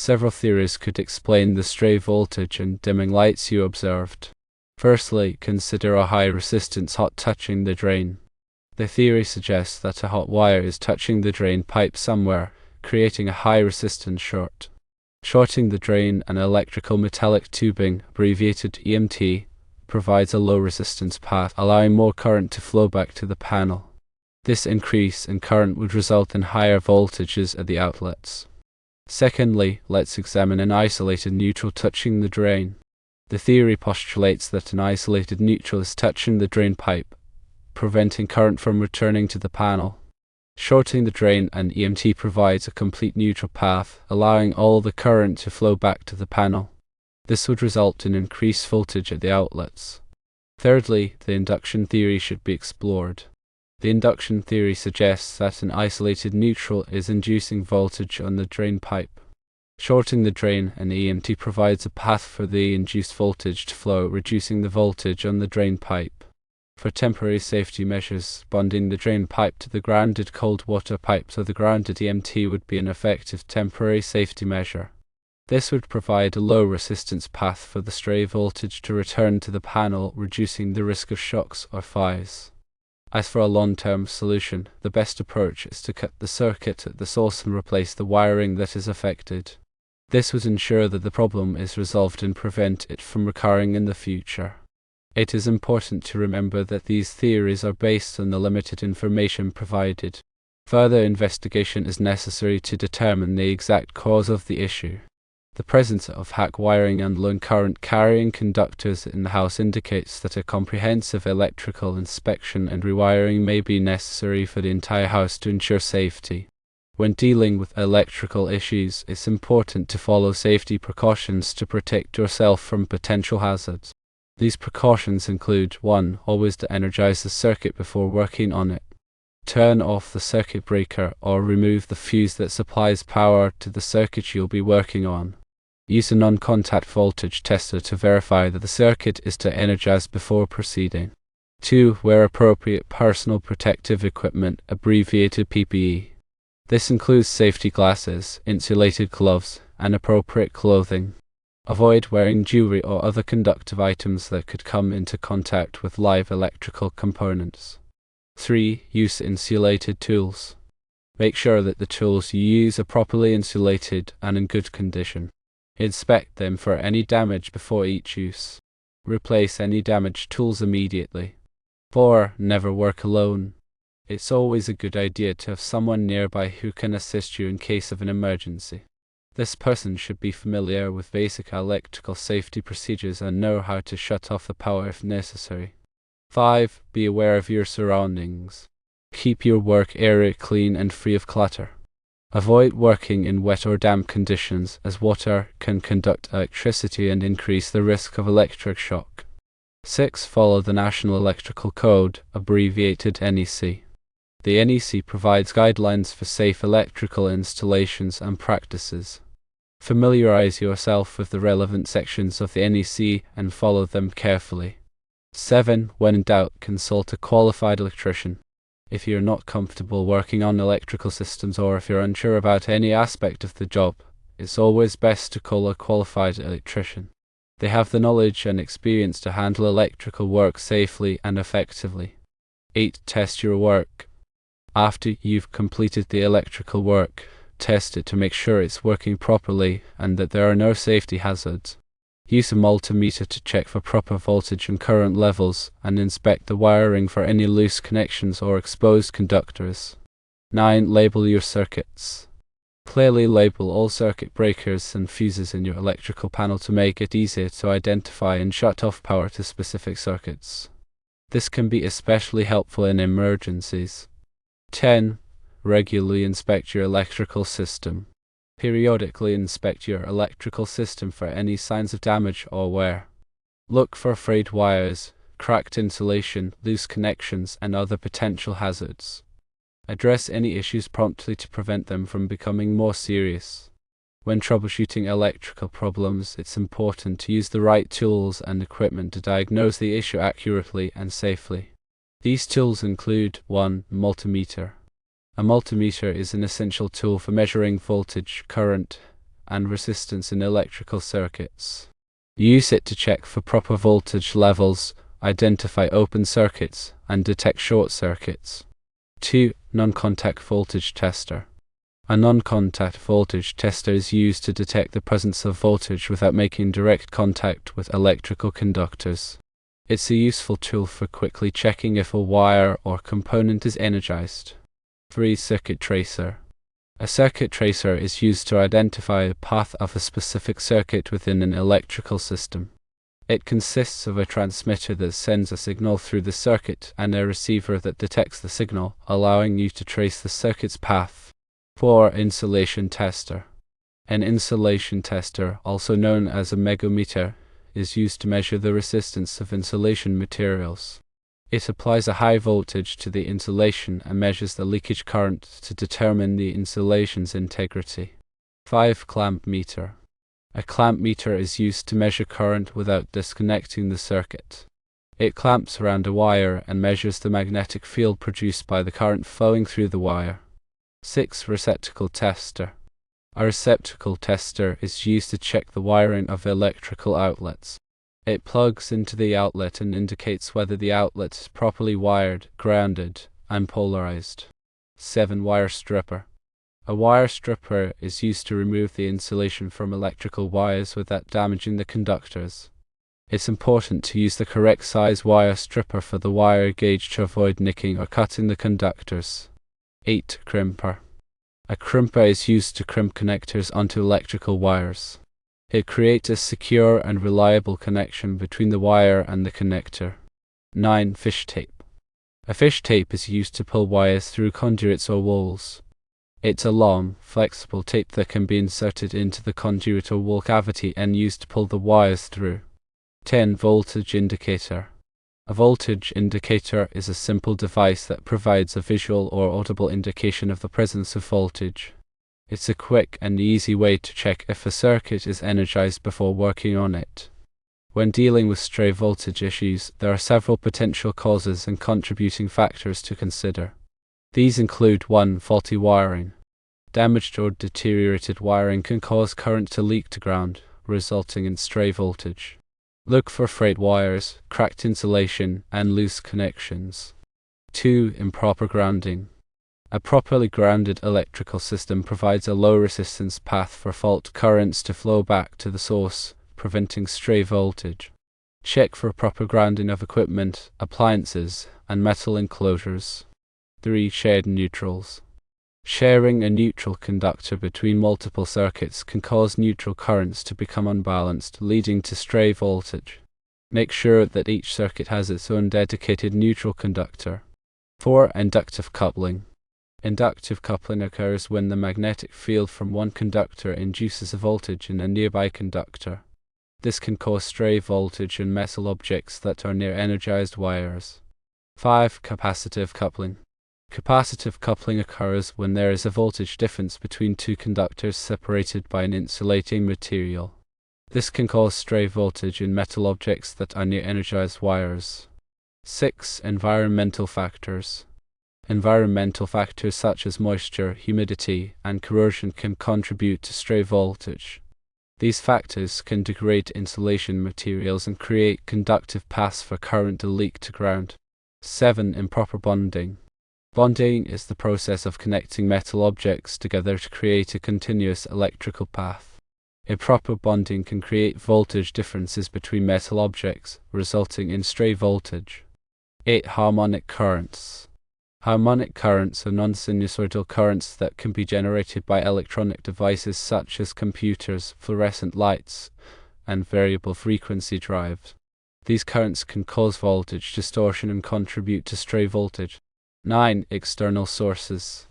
Several theories could explain the stray voltage and dimming lights you observed. Firstly, consider a high resistance hot touching the drain. The theory suggests that a hot wire is touching the drain pipe somewhere, creating a high resistance short. Shorting the drain, an electrical metallic tubing, abbreviated EMT, provides a low resistance path, allowing more current to flow back to the panel. This increase in current would result in higher voltages at the outlets. Secondly, let's examine an isolated neutral touching the drain. The theory postulates that an isolated neutral is touching the drain pipe, preventing current from returning to the panel. Shorting the drain, an EMT provides a complete neutral path, allowing all the current to flow back to the panel. This would result in increased voltage at the outlets. Thirdly, the induction theory should be explored. The induction theory suggests that an isolated neutral is inducing voltage on the drain pipe. Shorting the drain, an EMT provides a path for the induced voltage to flow, reducing the voltage on the drain pipe. For temporary safety measures, bonding the drain pipe to the grounded cold water pipe to the grounded EMT would be an effective temporary safety measure. This would provide a low resistance path for the stray voltage to return to the panel, reducing the risk of shocks or fires. As for a long-term solution, the best approach is to cut the circuit at the source and replace the wiring that is affected. This would ensure that the problem is resolved and prevent it from recurring in the future. It is important to remember that these theories are based on the limited information provided. Further investigation is necessary to determine the exact cause of the issue. The presence of hack wiring and low current carrying conductors in the house indicates that a comprehensive electrical inspection and rewiring may be necessary for the entire house to ensure safety. When dealing with electrical issues, it's important to follow safety precautions to protect yourself from potential hazards. These precautions include 1. Always de-energize the circuit before working on it. Turn off the circuit breaker or remove the fuse that supplies power to the circuit you'll be working on. Use a non-contact voltage tester to verify that the circuit is de-energized before proceeding. 2. Wear appropriate personal protective equipment, abbreviated PPE. This includes safety glasses, insulated gloves, and appropriate clothing. Avoid wearing jewelry or other conductive items that could come into contact with live electrical components. 3. Use insulated tools. Make sure that the tools you use are properly insulated and in good condition. Inspect them for any damage before each use. Replace any damaged tools immediately. 4. Never work alone. It's always a good idea to have someone nearby who can assist you in case of an emergency. This person should be familiar with basic electrical safety procedures and know how to shut off the power if necessary. 5. Be aware of your surroundings. Keep your work area clean and free of clutter. Avoid working in wet or damp conditions, as water can conduct electricity and increase the risk of electric shock. 6. Follow the National Electrical Code, abbreviated NEC. The NEC provides guidelines for safe electrical installations and practices. Familiarize yourself with the relevant sections of the NEC and follow them carefully. 7. When in doubt, consult a qualified electrician. If you're not comfortable working on electrical systems or if you're unsure about any aspect of the job, it's always best to call a qualified electrician. They have the knowledge and experience to handle electrical work safely and effectively. 8. Test your work. After you've completed the electrical work, test it to make sure it's working properly and that there are no safety hazards. Use a multimeter to check for proper voltage and current levels and inspect the wiring for any loose connections or exposed conductors. 9. Label your circuits. Clearly label all circuit breakers and fuses in your electrical panel to make it easier to identify and shut off power to specific circuits. This can be especially helpful in emergencies. 10. Regularly inspect your electrical system. Periodically inspect your electrical system for any signs of damage or wear. Look for frayed wires, cracked insulation, loose connections, and other potential hazards. Address any issues promptly to prevent them from becoming more serious. When troubleshooting electrical problems, it's important to use the right tools and equipment to diagnose the issue accurately and safely. These tools include 1. Multimeter. A multimeter is an essential tool for measuring voltage, current, and resistance in electrical circuits. Use it to check for proper voltage levels, identify open circuits, and detect short circuits. 2. Non-contact voltage tester. A non-contact voltage tester is used to detect the presence of voltage without making direct contact with electrical conductors. It's a useful tool for quickly checking if a wire or component is energized. 3. Circuit tracer. A circuit tracer is used to identify the path of a specific circuit within an electrical system. It consists of a transmitter that sends a signal through the circuit and a receiver that detects the signal, allowing you to trace the circuit's path. 4. Insulation tester. An insulation tester, also known as a megometer, is used to measure the resistance of insulation materials. It applies a high voltage to the insulation and measures the leakage current to determine the insulation's integrity. 5. Clamp meter. A clamp meter is used to measure current without disconnecting the circuit. It clamps around a wire and measures the magnetic field produced by the current flowing through the wire. 6. Receptacle tester. A receptacle tester is used to check the wiring of electrical outlets. It plugs into the outlet and indicates whether the outlet is properly wired, grounded, and polarized. 7. Wire stripper. A wire stripper is used to remove the insulation from electrical wires without damaging the conductors. It's important to use the correct size wire stripper for the wire gauge to avoid nicking or cutting the conductors. 8. Crimper. A crimper is used to crimp connectors onto electrical wires. It creates a secure and reliable connection between the wire and the connector. 9. Fish tape. A fish tape is used to pull wires through conduits or walls. It's a long, flexible tape that can be inserted into the conduit or wall cavity and used to pull the wires through. 10. Voltage indicator. A voltage indicator is a simple device that provides a visual or audible indication of the presence of voltage. It's a quick and easy way to check if a circuit is energized before working on it. When dealing with stray voltage issues, there are several potential causes and contributing factors to consider. These include 1. Faulty wiring. Damaged or deteriorated wiring can cause current to leak to ground, resulting in stray voltage. Look for frayed wires, cracked insulation, and loose connections. 2. Improper grounding. A properly grounded electrical system provides a low resistance path for fault currents to flow back to the source, preventing stray voltage. Check for proper grounding of equipment, appliances, and metal enclosures. 3. Shared neutrals. Sharing a neutral conductor between multiple circuits can cause neutral currents to become unbalanced, leading to stray voltage. Make sure that each circuit has its own dedicated neutral conductor. 4. Inductive coupling. Inductive coupling occurs when the magnetic field from one conductor induces a voltage in a nearby conductor. This can cause stray voltage in metal objects that are near energized wires. 5. Capacitive coupling. Capacitive coupling occurs when there is a voltage difference between two conductors separated by an insulating material. This can cause stray voltage in metal objects that are near energized wires. 6. Environmental factors. Environmental factors such as moisture, humidity, and corrosion can contribute to stray voltage. These factors can degrade insulation materials and create conductive paths for current to leak to ground. 7. Improper bonding. Bonding is the process of connecting metal objects together to create a continuous electrical path. Improper bonding can create voltage differences between metal objects, resulting in stray voltage. 8. Harmonic currents. Harmonic currents are non-sinusoidal currents that can be generated by electronic devices such as computers, fluorescent lights, and variable frequency drives. These currents can cause voltage distortion and contribute to stray voltage. 9. External sources.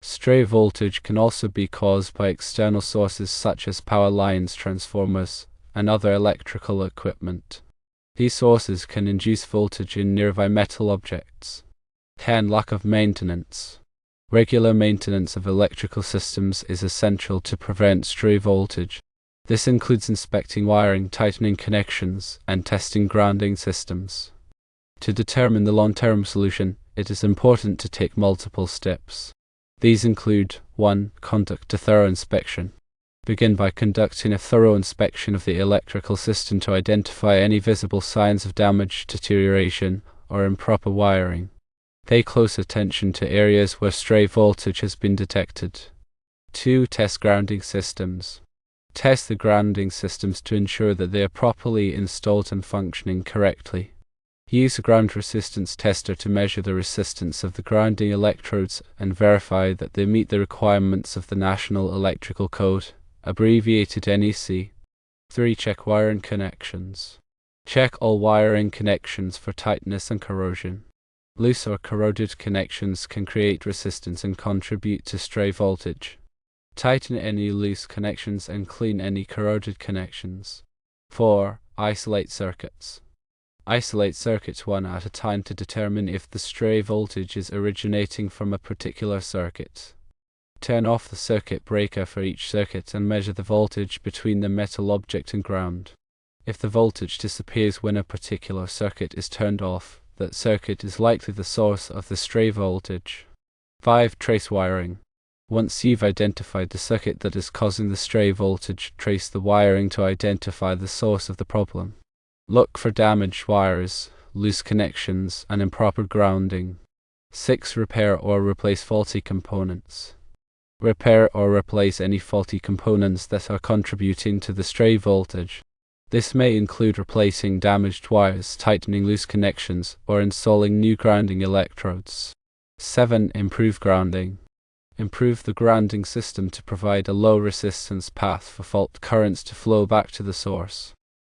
Stray voltage can also be caused by external sources such as power lines, transformers, and other electrical equipment. These sources can induce voltage in nearby metal objects. 10. Lack of maintenance. Regular maintenance of electrical systems is essential to prevent stray voltage. This includes inspecting wiring, tightening connections, and testing grounding systems. To determine the long-term solution, it is important to take multiple steps. These include 1. Conduct a thorough inspection. Begin by conducting a thorough inspection of the electrical system to identify any visible signs of damage, deterioration, or improper wiring. Pay close attention to areas where stray voltage has been detected. 2. Test grounding systems. Test the grounding systems to ensure that they are properly installed and functioning correctly. Use a ground resistance tester to measure the resistance of the grounding electrodes and verify that they meet the requirements of the National Electrical Code, abbreviated NEC. 3. Check wiring connections. Check all wiring connections for tightness and corrosion. Loose or corroded connections can create resistance and contribute to stray voltage. Tighten any loose connections and clean any corroded connections. 4. Isolate circuits. Isolate circuits one at a time to determine if the stray voltage is originating from a particular circuit. Turn off the circuit breaker for each circuit and measure the voltage between the metal object and ground. If the voltage disappears when a particular circuit is turned off, that circuit is likely the source of the stray voltage. 5. Trace wiring. Once you've identified the circuit that is causing the stray voltage, trace the wiring to identify the source of the problem. Look for damaged wires, loose connections, and improper grounding. 6. Repair or replace faulty components. Repair or replace any faulty components that are contributing to the stray voltage. This may include replacing damaged wires, tightening loose connections, or installing new grounding electrodes. 7. Improve grounding. Improve the grounding system to provide a low resistance path for fault currents to flow back to the source.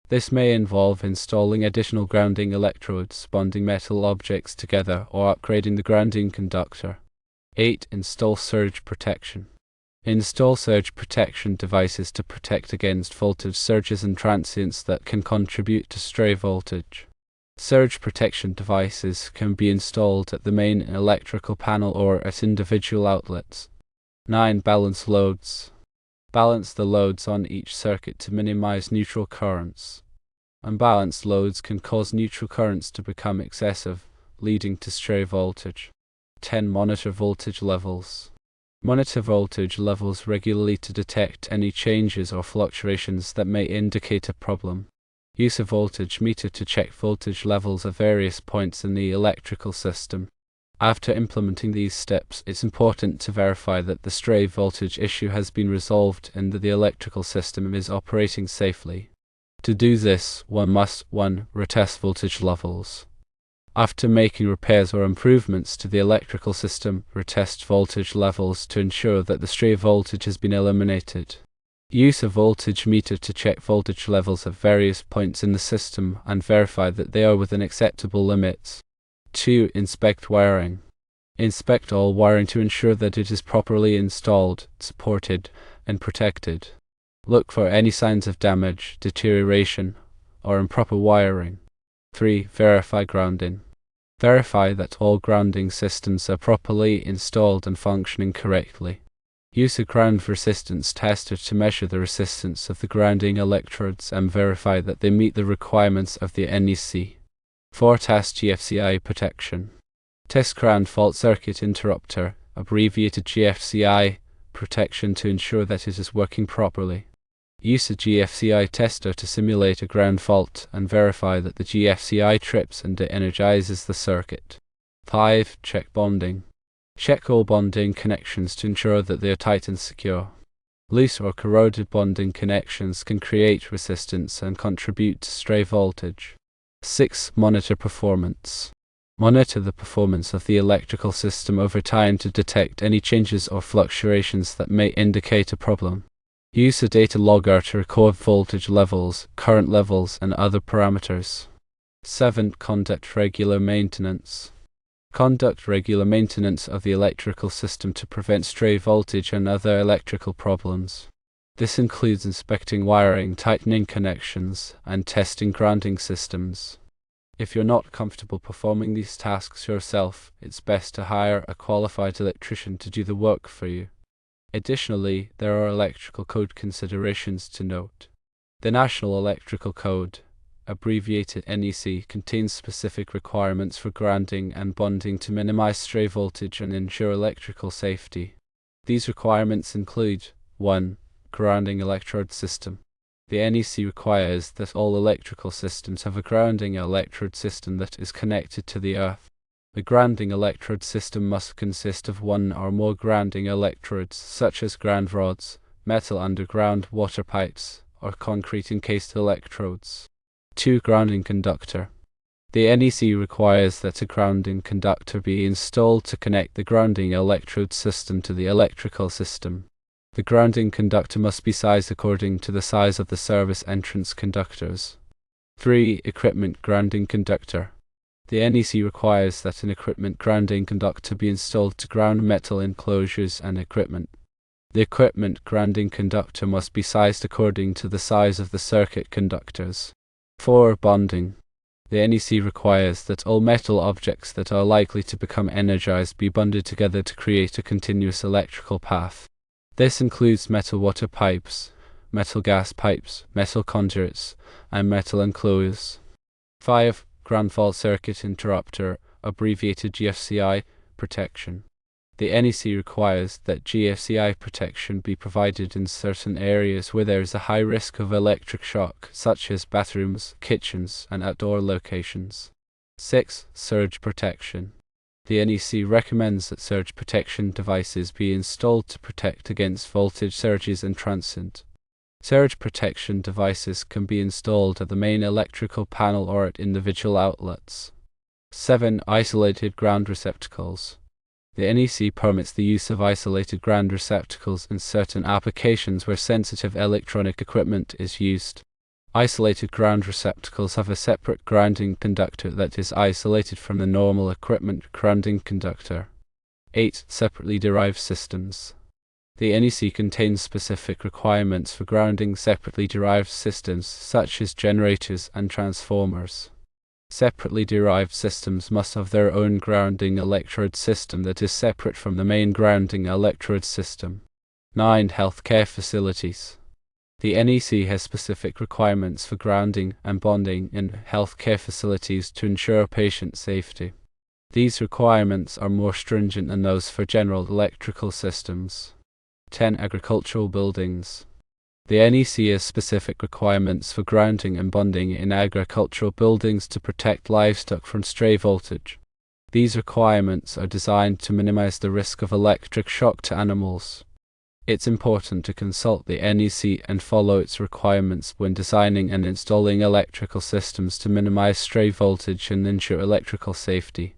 This may involve installing additional grounding electrodes, bonding metal objects together, or upgrading the grounding conductor. 8. Install surge protection. Install surge protection devices to protect against voltage surges and transients that can contribute to stray voltage. Surge protection devices can be installed at the main electrical panel or at individual outlets. 9. Balance loads. Balance the loads on each circuit to minimize neutral currents. Unbalanced loads can cause neutral currents to become excessive, leading to stray voltage. 10. Monitor voltage levels. Monitor voltage levels regularly to detect any changes or fluctuations that may indicate a problem. Use a voltage meter to check voltage levels at various points in the electrical system. After implementing these steps, it's important to verify that the stray voltage issue has been resolved and that the electrical system is operating safely. To do this, one must 1. Retest voltage levels. After making repairs or improvements to the electrical system, retest voltage levels to ensure that the stray voltage has been eliminated. Use a voltage meter to check voltage levels at various points in the system and verify that they are within acceptable limits. 2. Inspect wiring. Inspect all wiring to ensure that it is properly installed, supported, and protected. Look for any signs of damage, deterioration, or improper wiring. 3. Verify grounding. Verify that all grounding systems are properly installed and functioning correctly. Use a ground resistance tester to measure the resistance of the grounding electrodes and verify that they meet the requirements of the NEC. 4. Test GFCI protection. Test ground fault circuit interrupter, abbreviated GFCI, protection to ensure that it is working properly. Use a GFCI tester to simulate a ground fault and verify that the GFCI trips and de-energizes the circuit. 5. Check bonding. Check all bonding connections to ensure that they are tight and secure. Loose or corroded bonding connections can create resistance and contribute to stray voltage. 6. Monitor performance. Monitor the performance of the electrical system over time to detect any changes or fluctuations that may indicate a problem. Use a data logger to record voltage levels, current levels, and other parameters. 7. Conduct regular maintenance. Conduct regular maintenance of the electrical system to prevent stray voltage and other electrical problems. This includes inspecting wiring, tightening connections, and testing grounding systems. If you're not comfortable performing these tasks yourself, it's best to hire a qualified electrician to do the work for you. Additionally, there are electrical code considerations to note. The National Electrical Code, abbreviated NEC, contains specific requirements for grounding and bonding to minimize stray voltage and ensure electrical safety. These requirements include 1. grounding electrode system. The NEC requires that all electrical systems have a grounding electrode system that is connected to the earth. The grounding electrode system must consist of one or more grounding electrodes, such as ground rods, metal underground water pipes, or concrete encased electrodes. 2. Grounding conductor. The NEC requires that a grounding conductor be installed to connect the grounding electrode system to the electrical system. The grounding conductor must be sized according to the size of the service entrance conductors. 3. Equipment grounding conductor. The NEC requires that an equipment grounding conductor be installed to ground metal enclosures and equipment. The equipment grounding conductor must be sized according to the size of the circuit conductors. 4. Bonding. The NEC requires that all metal objects that are likely to become energized be bonded together to create a continuous electrical path. This includes metal water pipes, metal gas pipes, metal conduits, and metal enclosures. 5. Ground fault circuit interrupter, abbreviated GFCI, protection. The NEC requires that GFCI protection be provided in certain areas where there is a high risk of electric shock, such as bathrooms, kitchens, and outdoor locations. 6. Surge protection. The NEC recommends that surge protection devices be installed to protect against voltage surges in transit. Surge protection devices can be installed at the main electrical panel or at individual outlets. 7. Isolated ground receptacles. The NEC permits the use of isolated ground receptacles in certain applications where sensitive electronic equipment is used. Isolated ground receptacles have a separate grounding conductor that is isolated from the normal equipment grounding conductor. 8. Separately derived systems. The NEC contains specific requirements for grounding separately derived systems such as generators and transformers. Separately derived systems must have their own grounding electrode system that is separate from the main grounding electrode system. 9. Healthcare facilities. The NEC has specific requirements for grounding and bonding in healthcare facilities to ensure patient safety. These requirements are more stringent than those for general electrical systems. 10. Agricultural buildings. The NEC has specific requirements for grounding and bonding in agricultural buildings to protect livestock from stray voltage. These requirements are designed to minimize the risk of electric shock to animals. It's important to consult the NEC and follow its requirements when designing and installing electrical systems to minimize stray voltage and ensure electrical safety.